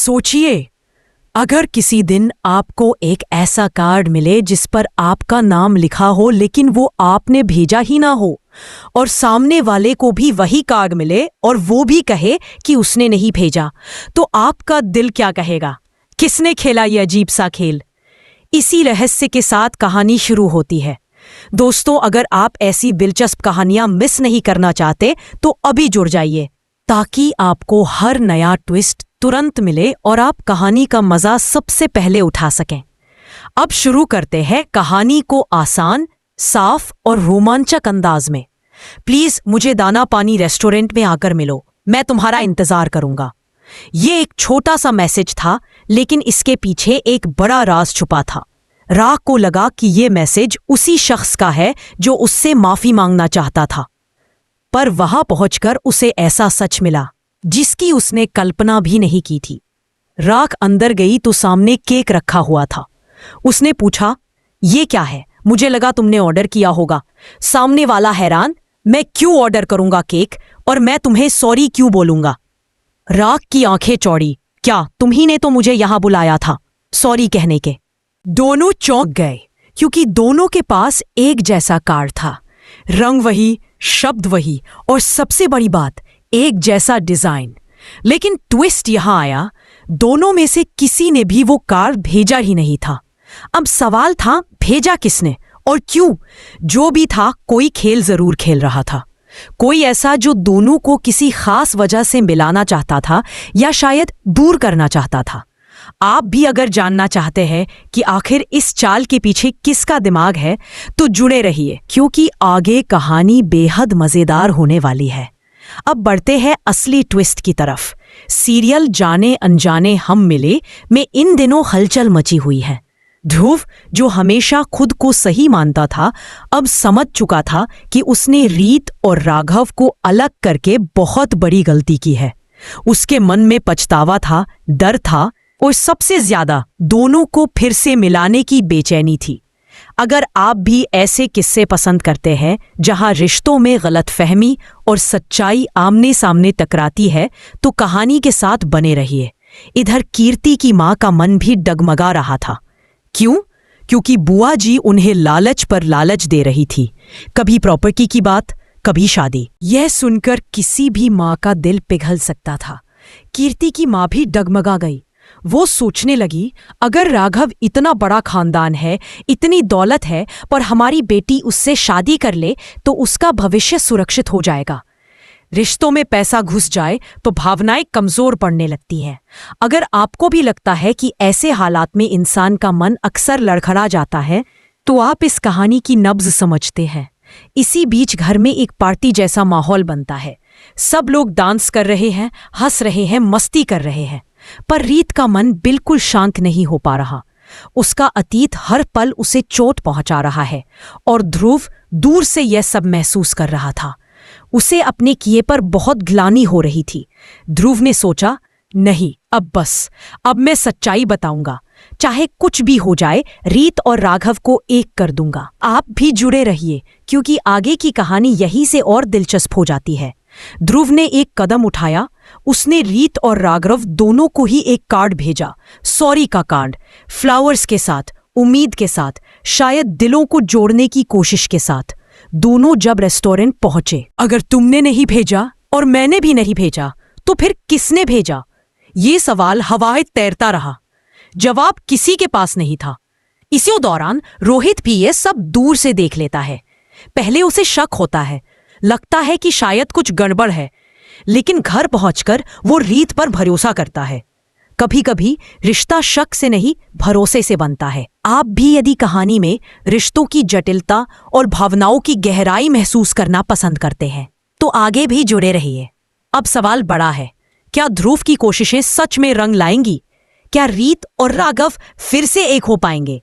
सोचिए, अगर किसी दिन आपको एक ऐसा कार्ड मिले जिस पर आपका नाम लिखा हो लेकिन वो आपने भेजा ही ना हो, और सामने वाले को भी वही कार्ड मिले और वो भी कहे कि उसने नहीं भेजा, तो आपका दिल क्या कहेगा? किसने खेला ये अजीब सा खेल? इसी रहस्य के साथ कहानी शुरू होती है। दोस्तों, अगर आप ऐसी दिलचस्प कहानियां मिस नहीं करना चाहते तो अभी जुड़ जाइए, ताकि आपको हर नया ट्विस्ट तुरंत मिले और आप कहानी का मजा सबसे पहले उठा सकें। अब शुरू करते हैं कहानी को आसान, साफ और रोमांचक अंदाज में। प्लीज मुझे दाना पानी रेस्टोरेंट में आकर मिलो, मैं तुम्हारा इंतजार करूंगा। ये एक छोटा सा मैसेज था, लेकिन इसके पीछे एक बड़ा राज छुपा था। राग को लगा कि ये मैसेज उसी शख्स का है जो उससे माफी मांगना चाहता था, पर वहां पहुंचकर उसे ऐसा सच मिला जिसकी उसने कल्पना भी नहीं की थी। राख अंदर गई तो सामने केक रखा हुआ था। उसने पूछा, ये क्या है? मुझे लगा तुमने ऑर्डर किया होगा। सामने वाला हैरान, मैं क्यों ऑर्डर करूंगा केक, और मैं तुम्हें सॉरी क्यों बोलूंगा? राख की आंखें चौड़ी, क्या तुम्ही ने तो मुझे यहां बुलाया था सॉरी कहने के? दोनों चौंक गए, क्योंकि दोनों के पास एक जैसा कार्ड था, रंग वही, शब्द वही, और सबसे बड़ी बात, एक जैसा डिजाइन। लेकिन ट्विस्ट यहां आया, दोनों में से किसी ने भी वो कार्ड भेजा ही नहीं था। अब सवाल था, भेजा किसने और क्यों? जो भी था, कोई खेल जरूर खेल रहा था, कोई ऐसा जो दोनों को किसी खास वजह से मिलाना चाहता था या शायद दूर करना चाहता था। आप भी अगर जानना चाहते हैं कि आखिर इस चाल के पीछे किसका दिमाग है, तो जुड़े रहिए, क्योंकि आगे कहानी बेहद मजेदार होने वाली है। अब बढ़ते हैं असली ट्विस्ट की तरफ। सीरियल जाने अनजाने हम मिले में इन दिनों हलचल मची हुई है। ध्रुव, जो हमेशा खुद को सही मानता था, अब समझ चुका था कि उसने रीत और राघव को अलग करके बहुत बड़ी गलती की है। उसके मन में पछतावा था, डर था, और सबसे ज्यादा दोनों को फिर से मिलाने की बेचैनी थी। अगर आप भी ऐसे किस्से पसंद करते हैं जहां रिश्तों में गलतफहमी और सच्चाई आमने सामने टकराती है, तो कहानी के साथ बने रहिए। इधर कीर्ति की मां का मन भी डगमगा रहा था। क्यों? क्योंकि बुआ जी उन्हें लालच पर लालच दे रही थी, कभी प्रॉपर्टी की बात, कभी शादी। यह सुनकर किसी भी मां का दिल पिघल सकता था। कीर्ति की मां भी डगमगा गई। वो सोचने लगी, अगर राघव इतना बड़ा खानदान है, इतनी दौलत है, पर हमारी बेटी उससे शादी कर ले तो उसका भविष्य सुरक्षित हो जाएगा। रिश्तों में पैसा घुस जाए तो भावनाएं कमजोर पड़ने लगती हैं। अगर आपको भी लगता है कि ऐसे हालात में इंसान का मन अक्सर लड़खड़ा जाता है, तो आप इस कहानी की नब्ज समझते हैं। इसी बीच घर में एक पार्टी जैसा माहौल बनता है। सब लोग डांस कर रहे हैं, हंस रहे हैं, मस्ती कर रहे हैं, पर रीत का मन बिल्कुल शांत नहीं हो पा रहा। उसका अतीत हर पल उसे चोट पहुंचा रहा है, और ध्रुव दूर से यह सब महसूस कर रहा था। उसे अपने किए पर बहुत ग्लानि हो रही थी। ध्रुव ने सोचा, नहीं, अब बस, अब मैं सच्चाई बताऊंगा। चाहे कुछ भी हो जाए, रीत और राघव को एक कर दूंगा। आप भी जुड़े रहिए, क्योंकि आगे की कहानी यहीं से और दिलचस्प हो जाती है। ध्रुव ने एक कदम उठाया। उसने रीत और राघव दोनों को ही एक कार्ड भेजा, सॉरी का कार्ड, फ्लावर्स के साथ, उम्मीद के साथ, शायद दिलों को जोड़ने की कोशिश के साथ। दोनों जब रेस्टोरेंट पहुंचे, अगर तुमने नहीं भेजा और मैंने भी नहीं भेजा, तो फिर किसने भेजा? ये सवाल हवाएं तैरता रहा। जवाब किसी के पास नहीं था। इसी दौरान रोहित भी ये सब दूर से देख लेता है। पहले उसे शक होता है, लगता है कि शायद कुछ गड़बड़ है, लेकिन घर पहुंचकर वो रीत पर भरोसा करता है। कभी कभी रिश्ता शक से नहीं, भरोसे से बनता है। आप भी यदि कहानी में रिश्तों की जटिलता और भावनाओं की गहराई महसूस करना पसंद करते हैं, तो आगे भी जुड़े रहिए। अब सवाल बड़ा है, क्या ध्रुव की कोशिशें सच में रंग लाएंगी? क्या रीत और राघव फिर से एक हो पाएंगे,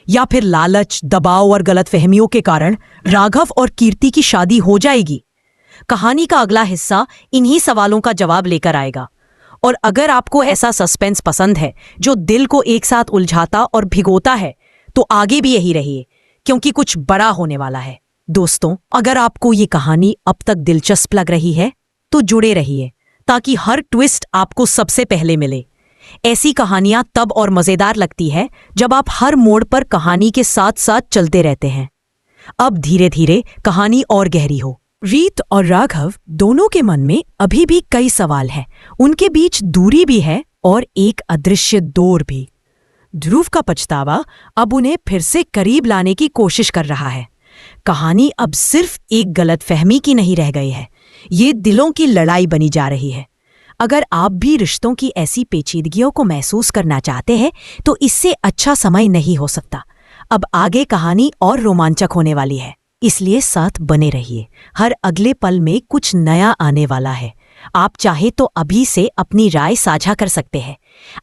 या फिर लालच, दबाव और गलतफहमियों के कारण राघव और कीर्ति की शादी हो जाएगी? कहानी का अगला हिस्सा इन्हीं सवालों का जवाब लेकर आएगा। और अगर आपको ऐसा सस्पेंस पसंद है जो दिल को एक साथ उलझाता और भिगोता है, तो आगे भी यही रहिए, क्योंकि कुछ बड़ा होने वाला है। दोस्तों, अगर आपको ये कहानी अब तक दिलचस्प लग रही है, तो जुड़े रहिए, ताकि हर ट्विस्ट आपको सबसे पहले मिले। ऐसी कहानियां तब और मजेदार लगती है जब आप हर मोड़ पर कहानी के साथ साथ चलते रहते हैं। अब धीरे धीरे कहानी और गहरी हो। रीत और राघव दोनों के मन में अभी भी कई सवाल हैं। उनके बीच दूरी भी है और एक अदृश्य डोर भी। ध्रुव का पछतावा अब उन्हें फिर से करीब लाने की कोशिश कर रहा है। कहानी अब सिर्फ एक गलतफहमी की नहीं रह गई है, ये दिलों की लड़ाई बनी जा रही है। अगर आप भी रिश्तों की ऐसी पेचीदगियों को महसूस करना चाहते हैं तो इससे अच्छा समय नहीं हो सकता। अब आगे कहानी और रोमांचक होने वाली है, इसलिए साथ बने रहिए। हर अगले पल में कुछ नया आने वाला है। आप चाहे तो अभी से अपनी राय साझा कर सकते हैं।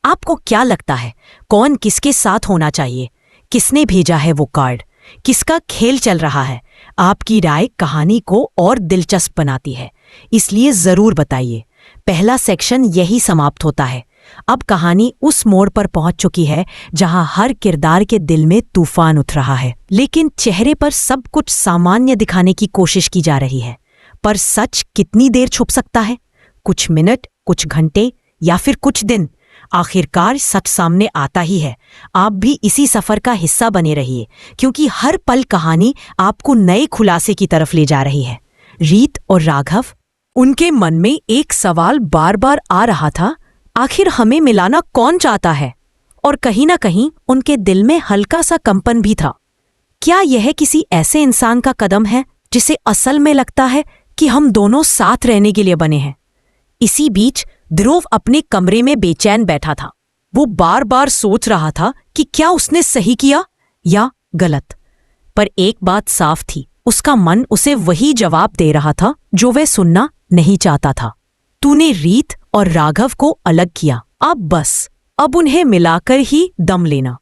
आपको क्या लगता है, कौन किसके साथ होना चाहिए? किसने भेजा है वो कार्ड? किसका खेल चल रहा है? आपकी राय कहानी को और दिलचस्प बनाती है, इसलिए जरूर बताइए। पहला सेक्शन यही समाप्त होता है। अब कहानी उस मोड़ पर पहुंच चुकी है जहां हर किरदार के दिल में तूफान उठ रहा है, लेकिन चेहरे पर सब कुछ सामान्य दिखाने की कोशिश की जा रही है। पर सच कितनी देर छुप सकता है? कुछ मिनट, कुछ घंटे या फिर कुछ दिन? आखिरकार सच सामने आता ही है। आप भी इसी सफर का हिस्सा बने रहिए, क्योंकि हर पल कहानी आपको नए खुलासे की तरफ ले जा रही है। रीत और राघव, उनके मन में एक सवाल बार बार आ रहा था, आखिर हमें मिलाना कौन चाहता है? और कहीं ना कहीं उनके दिल में हल्का सा कंपन भी था। क्या यह किसी ऐसे इंसान का कदम है जिसे असल में लगता है कि हम दोनों साथ रहने के लिए बने हैं? इसी बीच ध्रुव अपने कमरे में बेचैन बैठा था। वो बार बार सोच रहा था कि क्या उसने सही किया या गलत। पर एक बात साफ थी, उसका मन उसे वही जवाब दे रहा था जो वह सुनना नहीं चाहता था। तूने रीत और राघव को अलग किया, अब उन्हें मिलाकर ही दम लेना।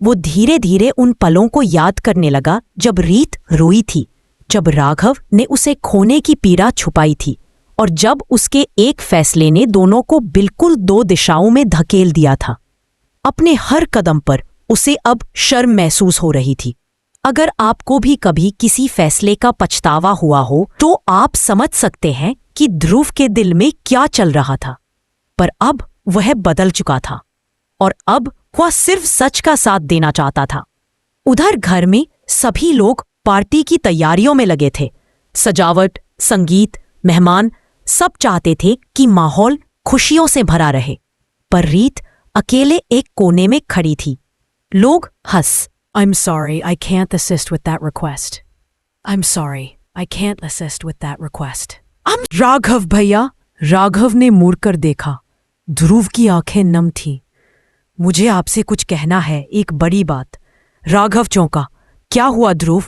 वो धीरे धीरे उन पलों को याद करने लगा जब रीत रोई थी, जब राघव ने उसे खोने की पीड़ा छुपाई थी, और जब उसके एक फैसले ने दोनों को बिल्कुल दो दिशाओं में धकेल दिया था। अपने हर कदम पर उसे अब शर्म महसूस हो रही थी। अगर आपको भी कभी किसी फैसले का पछतावा हुआ हो तो आप समझ सकते हैं कि ध्रुव के दिल में क्या चल रहा था। पर अब वह बदल चुका था और अब वह सिर्फ सच का साथ देना चाहता था। उधर घर में सभी लोग पार्टी की तैयारियों में लगे थे। सजावट, संगीत, मेहमान सब चाहते थे कि माहौल खुशियों से भरा रहे, पर रीत अकेले एक कोने में खड़ी थी। लोग हंस I'm sorry, I can't assist with that request. I'm sorry, I can't assist with that request. Raghav भैया, राघव ने मुड़कर देखा। ध्रुव की आंखें नम थीं। मुझे आपसे कुछ कहना है, एक बड़ी बात। राघव चौंका। क्या हुआ ध्रुव?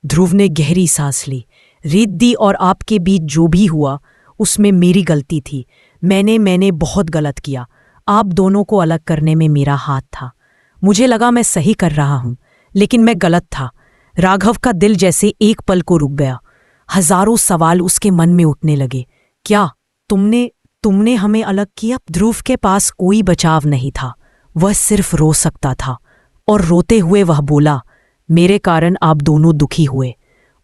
ध्रुव ने गहरी सांस ली। रिद्धि और आपके बीच जो भी हुआ उसमें मेरी गलती थी। मैंने बहुत गलत किया। आप दोनों को अलग करने में मेरा हाथ था। मुझे लगा मैं सही कर रहा हूं, लेकिन मैं गलत था। राघव का दिल जैसे एक पल को रुक गया। हजारों सवाल उसके मन में उठने लगे। क्या तुमने हमें अलग किया? ध्रुव के पास कोई बचाव नहीं था। वह सिर्फ रो सकता था, और रोते हुए वह बोला, मेरे कारण आप दोनों दुखी हुए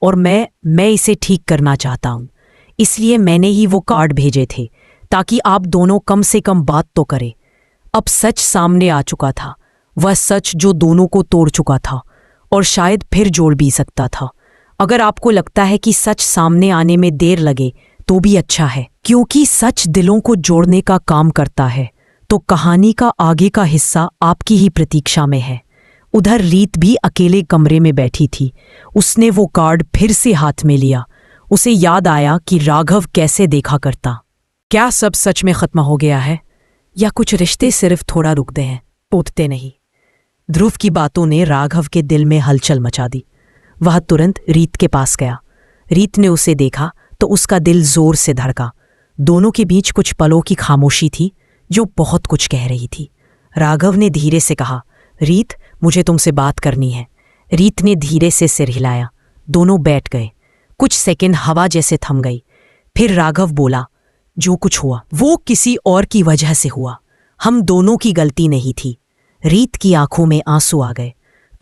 और मैं इसे ठीक करना चाहता हूं। इसलिए मैंने ही वो कार्ड भेजे थे ताकि आप दोनों कम से कम बात तो करें। अब सच सामने आ चुका था, वह सच जो दोनों को तोड़ चुका था और शायद फिर जोड़ भी सकता था। अगर आपको लगता है कि सच सामने आने में देर लगे तो भी अच्छा है, क्योंकि सच दिलों को जोड़ने का काम करता है। तो कहानी का आगे का हिस्सा आपकी ही प्रतीक्षा में है। उधर रीत भी अकेले कमरे में बैठी थी। उसने वो कार्ड फिर से हाथ में लिया। उसे याद आया कि राघव कैसे देखा करता। क्या सब सच में खत्म हो गया है, या कुछ रिश्ते सिर्फ थोड़ा रुकते हैं, टूटते नहीं? ध्रुव की बातों ने राघव के दिल में हलचल मचा दी। वह तुरंत रीत के पास गया। रीत ने उसे देखा तो उसका दिल जोर से धड़का। दोनों के बीच कुछ पलों की खामोशी थी जो बहुत कुछ कह रही थी। राघव ने धीरे से कहा, रीत, मुझे तुमसे बात करनी है। रीत ने धीरे से सिर हिलाया। दोनों बैठ गए। कुछ सेकंड हवा जैसे थम गई। फिर राघव बोला, जो कुछ हुआ वो किसी और की वजह से हुआ। हम दोनों की गलती नहीं थी। रीत की आंखों में आंसू आ गए।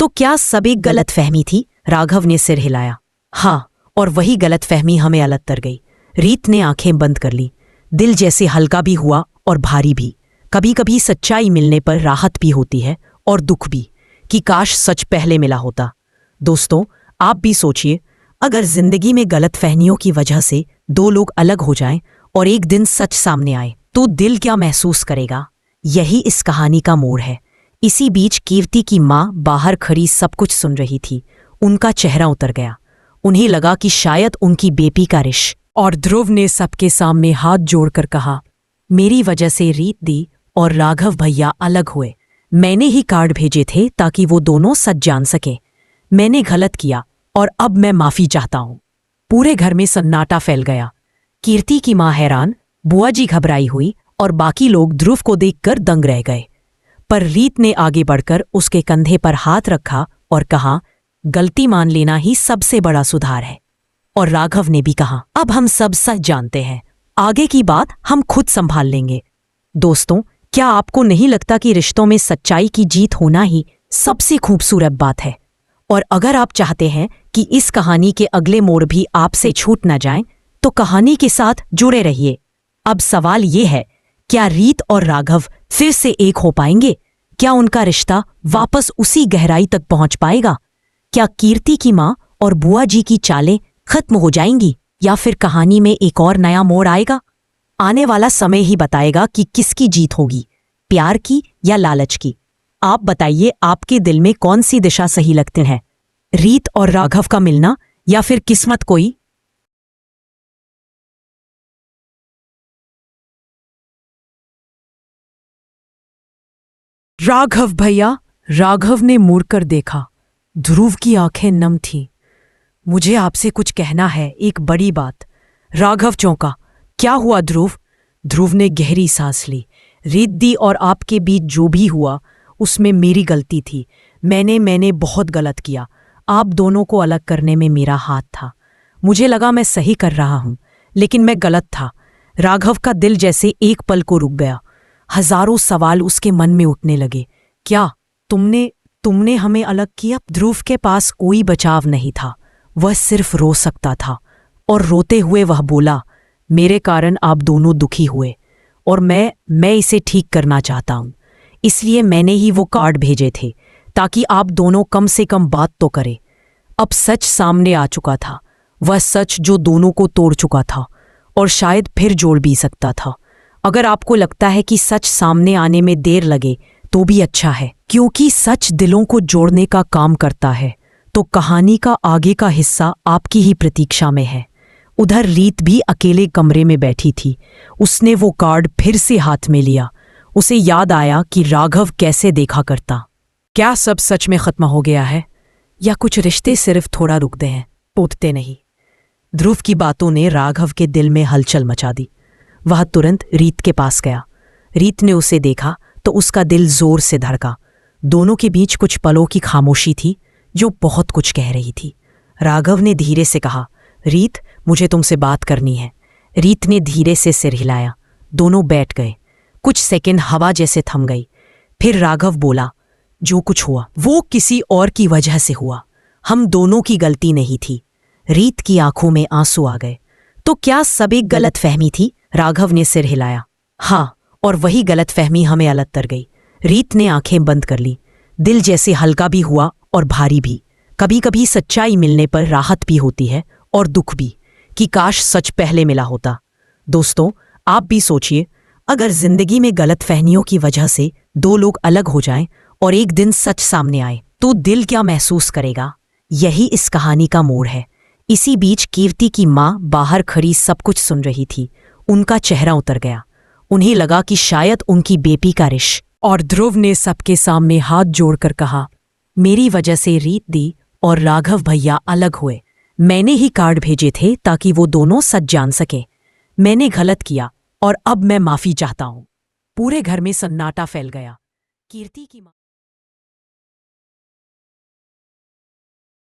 तो क्या सब एक गलतफहमी थी? राघव ने सिर हिलाया। हाँ, और वही गलतफहमी हमें अलग कर गई। रीत ने आंखें बंद कर ली। दिल जैसे हल्का भी हुआ और भारी भी। कभी कभी सच्चाई मिलने पर राहत भी होती है और दुख भी, कि काश सच पहले मिला होता। दोस्तों, आप भी सोचिए, अगर जिंदगी में गलतफहमियों की वजह से दो लोग अलग हो जाएं और एक दिन सच सामने आए तो दिल क्या महसूस करेगा। यही इस कहानी का मोड़ है। इसी बीच कीर्ति की माँ बाहर खड़ी सब कुछ सुन रही थी। उनका चेहरा उतर गया। उन्हें लगा कि शायद उनकी बेटी का रिश्ता। और ध्रुव ने सबके सामने हाथ जोड़कर कहा, मेरी वजह से रीत दी और राघव भैया अलग हुए। मैंने ही कार्ड भेजे थे ताकि वो दोनों सच जान सके। मैंने गलत किया और अब मैं माफी चाहता हूं। पूरे घर में सन्नाटा फैल गया। कीर्ति की मां हैरान, बुआ जी घबराई हुई और बाकी लोग ध्रुव को देखकर दंग रह गए। पर रीत ने आगे बढ़कर उसके कंधे पर हाथ रखा और कहा, गलती मान लेना ही सबसे बड़ा सुधार है। और राघव ने भी कहा, अब हम सब सच जानते हैं, आगे की बात हम खुद संभाल लेंगे। दोस्तों, क्या आपको नहीं लगता कि रिश्तों में सच्चाई की जीत होना ही सबसे खूबसूरत बात है? और अगर आप चाहते हैं कि इस कहानी के अगले मोड़ भी आपसे छूट न जाएं, तो कहानी के साथ जुड़े रहिए। अब सवाल ये है, क्या रीत और राघव फिर से एक हो पाएंगे? क्या उनका रिश्ता वापस उसी गहराई तक पहुंच पाएगा? क्या कीर्ति की मां और बुआ जी की चालें खत्म हो जाएंगी या फिर कहानी में एक और नया मोड़ आएगा? आने वाला समय ही बताएगा कि किसकी जीत होगी, प्यार की या लालच की। आप बताइए, आपके दिल में कौन सी दिशा सही लगते हैं, रीत और राघव का मिलना या फिर किस्मत कोई? राघव भैया। राघव ने मुड़कर देखा। ध्रुव की आंखें नम थीं। मुझे आपसे कुछ कहना है, एक बड़ी बात। राघव चौंका। क्या हुआ ध्रुव? ध्रुव ने गहरी सांस ली। रिद्धि और आपके बीच जो भी हुआ उसमें मेरी गलती थी। मैंने बहुत गलत किया। आप दोनों को अलग करने में मेरा हाथ था। मुझे लगा मैं सही कर रहा हूं, लेकिन मैं गलत था। राघव का दिल जैसे एक पल को रुक गया। हजारों सवाल उसके मन में उठने लगे। क्या तुमने हमें अलग किया? ध्रुव के पास कोई बचाव नहीं था। वह सिर्फ रो सकता था। और रोते हुए वह बोला, मेरे कारण आप दोनों दुखी हुए और मैं इसे ठीक करना चाहता हूं। इसलिए मैंने ही वो कार्ड भेजे थे ताकि आप दोनों कम से कम बात तो करें। अब सच सामने आ चुका था, वह सच जो दोनों को तोड़ चुका था और शायद फिर जोड़ भी सकता था। अगर आपको लगता है कि सच सामने आने में देर लगे तो भी अच्छा है, क्योंकि सच दिलों को जोड़ने का काम करता है। तो कहानी का आगे का हिस्सा आपकी ही प्रतीक्षा में है। उधर रीत भी अकेले कमरे में बैठी थी। उसने वो कार्ड फिर से हाथ में लिया। उसे याद आया कि राघव कैसे देखा करता। क्या सब सच में खत्म हो गया है या कुछ रिश्ते सिर्फ थोड़ा रुकते हैं, टूटते नहीं? ध्रुव की बातों ने राघव के दिल में हलचल मचा दी। वह तुरंत रीत के पास गया। रीत ने उसे देखा तो उसका दिल जोर से धड़का। दोनों के बीच कुछ पलों की खामोशी थी जो बहुत कुछ कह रही थी। राघव ने धीरे से कहा, रीत, मुझे तुमसे बात करनी है। रीत ने धीरे से सिर हिलाया। दोनों बैठ गए। कुछ सेकंड हवा जैसे थम गई। फिर राघव बोला, जो कुछ हुआ वो किसी और की वजह से हुआ। हम दोनों की गलती नहीं थी। रीत की आंखों में आंसू आ गए। तो क्या सब एक गलतफहमी थी? राघव ने सिर हिलाया। हाँ, और वही गलतफहमी हमें अलग कर गई। रीत ने आंखें बंद कर ली। दिल जैसे हल्का भी हुआ और भारी भी। कभी कभी सच्चाई मिलने पर राहत भी होती है और दुख भी, कि काश सच पहले मिला होता। दोस्तों, आप भी सोचिए, अगर जिंदगी में गलतफहमियों की वजह से दो लोग अलग हो जाएं और एक दिन सच सामने आए तो दिल क्या महसूस करेगा। यही इस कहानी का मोड़ है। इसी बीच कीर्ति की मां बाहर खड़ी सब कुछ सुन रही थी। उनका चेहरा उतर गया। उन्हें लगा कि शायद उनकी बेटी का रिश्ता। और ध्रुव ने सबके सामने हाथ जोड़कर कहा, मेरी वजह से रीत दी और राघव भैया अलग हुए। मैंने ही कार्ड भेजे थे ताकि वो दोनों सच जान सके। मैंने गलत किया और अब मैं माफी चाहता हूं। पूरे घर में सन्नाटा फैल गया। कीर्ति की मां